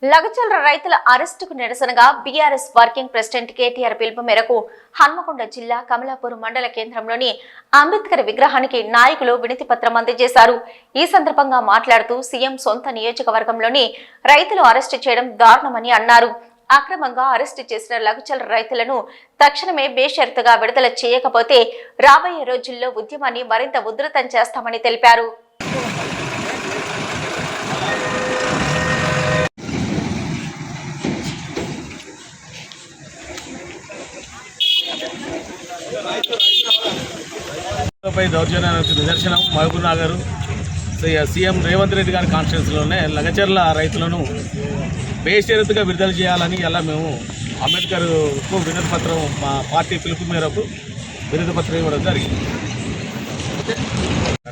లగచర్ల రైతుల అరెస్టుకు నిరసనగా బీఆర్ఎస్ వర్కింగ్ ప్రెసిడెంట్ కేటీఆర్ పిలుపు మేరకు హన్మకొండ జిల్లా కమలాపూర్ మండల కేంద్రంలోని అంబేద్కర్ విగ్రహానికి నాయకులు వినతి పత్రం అందజేశారు. ఈ సందర్భంగా మాట్లాడుతూ సీఎం సొంత నియోజకవర్గంలోని రైతులు అరెస్టు చేయడం దారుణమని అన్నారు. అక్రమంగా అరెస్టు చేసిన లగచర్ల రైతులను తక్షణమే బేషరతుగా విడుదల చేయకపోతే రాబోయే రోజుల్లో ఉద్యమాన్ని మరింత ఉధృతం చేస్తామని తెలిపారు. దౌర్జన్యానికి నిదర్శనం మహబూబ్ నగర్ సీఎం రేవంత్ రెడ్డి గారి కాన్స్టిట్యూన్సీలోనే లగచర్ల రైతులను బేషరతుగా విడుదల చేయాలని ఇలా మేము అంబేద్కర్కు వినతి పత్రం మా పార్టీ పిలుపు మేరకు వినతి పత్రం ఇవ్వడం జరిగింది.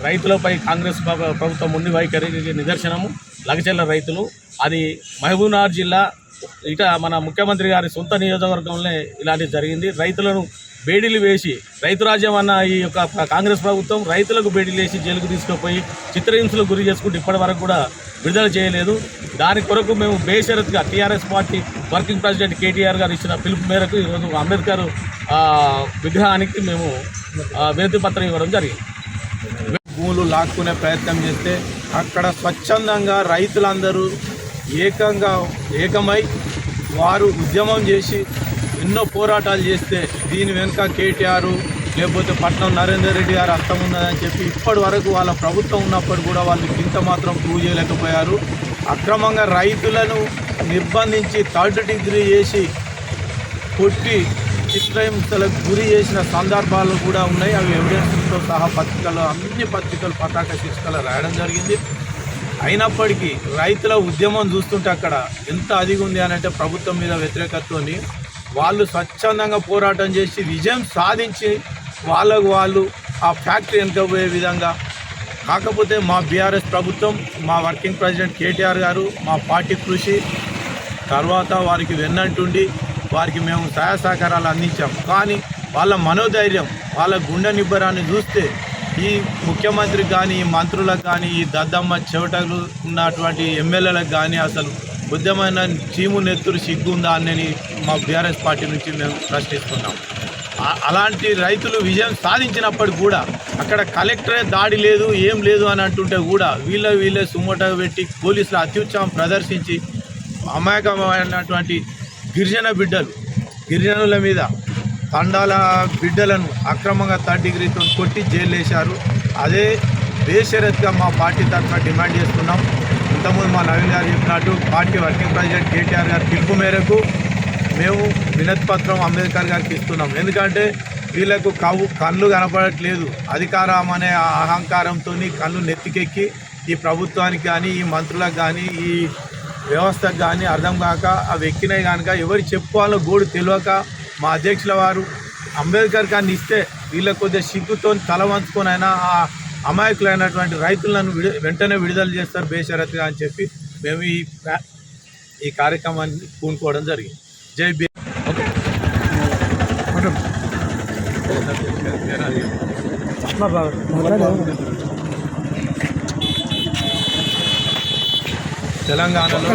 రైతులపై కాంగ్రెస్ ప్రభుత్వం ముందు వైఖరికి నిదర్శనము లగచర్ల రైతులు. అది మహబూబ్ నగర్ జిల్లా ఇక మన ముఖ్యమంత్రి గారి సొంత నియోజకవర్గంలో ఇలాంటివి జరిగింది. రైతులను బేడీలు వేసి రైతు రాజ్యం అన్న ఈ యొక్క కాంగ్రెస్ ప్రభుత్వం రైతులకు బేడీలు వేసి జైలుకు తీసుకుపోయి చిత్రహింసలకు గురి చేసుకుంటూ ఇప్పటి వరకు కూడా విడుదల చేయలేదు. దాని కొరకు మేము బేషరతుగా TRS party working president KTR గారు ఇచ్చిన పిలుపు మేరకు ఈరోజు అంబేద్కర్ విగ్రహానికి మేము వినతి పత్రం ఇవ్వడం జరిగింది. భూములు లాక్కునే ప్రయత్నం చేస్తే అక్కడ స్వచ్ఛందంగా రైతులందరూ ఏకమై వారు ఉద్యమం చేసి ఎన్నో పోరాటాలు చేస్తే దీని వెనుక కేటీఆర్ లేకపోతే పట్నం నరేందర్ రెడ్డి గారు అర్థం ఉన్నదని చెప్పి ఇప్పటి వరకు వాళ్ళ ప్రభుత్వం ఉన్నప్పుడు కూడా వాళ్ళు ఇంత మాత్రం ప్రూవ్ చేయలేకపోయారు. అక్రమంగా రైతులను నిర్బంధించి 3rd డిగ్రీ చేసి కొట్టి చిత్రహింసలకు గురి చేసిన సందర్భాలు కూడా ఉన్నాయి. అవి ఎవిడెన్స్తో సహా అన్ని పత్రికలు పతాక శీర్షికలు రాయడం జరిగింది. అయినప్పటికీ రైతుల ఉద్యమం చూస్తుంటే అక్కడ ఎంత అదిగుంది అని అంటే ప్రభుత్వం మీద వ్యతిరేకతతోని వాళ్ళు స్వచ్ఛందంగా పోరాటం చేసి విజయం సాధించి వాళ్ళు ఆ ఫ్యాక్టరీ వెనుకపోయే విధంగా. కాకపోతే మా బీఆర్ఎస్ ప్రభుత్వం, మా వర్కింగ్ ప్రెసిడెంట్ కేటీఆర్ గారు, మా పార్టీ కృషి తర్వాత వారికి వెన్నంటుండి వారికి మేము సహాయ సహకారాలు అందించాం. కానీ వాళ్ళ మనోధైర్యం, వాళ్ళ గుండె నిబ్బరాన్ని చూస్తే ఈ ముఖ్యమంత్రికి కానీ, ఈ మంత్రులకు కానీ, ఈ దద్దమ్మ చెవటలు ఉన్నటువంటి ఎమ్మెల్యేలకు కానీ అసలు ఉద్యమైన చీము నెత్తురు సిగ్గుందా అని మా బీఆర్ఎస్ పార్టీ నుంచి మేము ప్రశ్నిస్తున్నాం. అలాంటి రైతులు విజయం సాధించినప్పటికి కూడా అక్కడ కలెక్టరే దాడి లేదు, ఏం లేదు అని అంటుంటే కూడా వీళ్ళే సుమోటో పెట్టి పోలీసులు అత్యుత్సాహం ప్రదర్శించి అమాయకమైనటువంటి గిరిజనుల మీద తండాల బిడ్డలను అక్రమంగా 3rd డిగ్రీతో కొట్టి జైలు వేశారు. అదే బేషరతుగా మా పార్టీ తరఫున డిమాండ్ చేస్తున్నాం. ఇంతకుముందు మా నవీన్ గారు చెప్పినట్టు పార్టీ వర్కింగ్ ప్రెసిడెంట్ కేటీఆర్ గారి పిలుపు మేరకు మేము వినతి పత్రం అంబేద్కర్ గారికి ఇస్తున్నాం. ఎందుకంటే వీళ్ళకు కళ్ళు కనపడట్లేదు. అధికారం అనే అహంకారంతో కళ్ళు నెత్తికెక్కి ఈ ప్రభుత్వానికి కానీ, ఈ మంత్రులకు కానీ, ఈ వ్యవస్థకు కానీ అర్థం కాక అవి ఎక్కినాయి కనుక ఎవరు చెప్పుకోవాలో గోడు తెలియక మా అధ్యక్షుల వారు అంబేద్కర్ గారిని ఇస్తే వీళ్ళకి కొద్దిగా సిగ్గుతో తల వంచుకొని అయినా ఆ అమాయకులైనటువంటి రైతులను వెంటనే విడుదల చేస్తారు బేషరతుగా అని చెప్పి మేము ఈ కార్యక్రమాన్ని పూనుకోవడం జరిగింది. జై బీ. తెలంగాణలో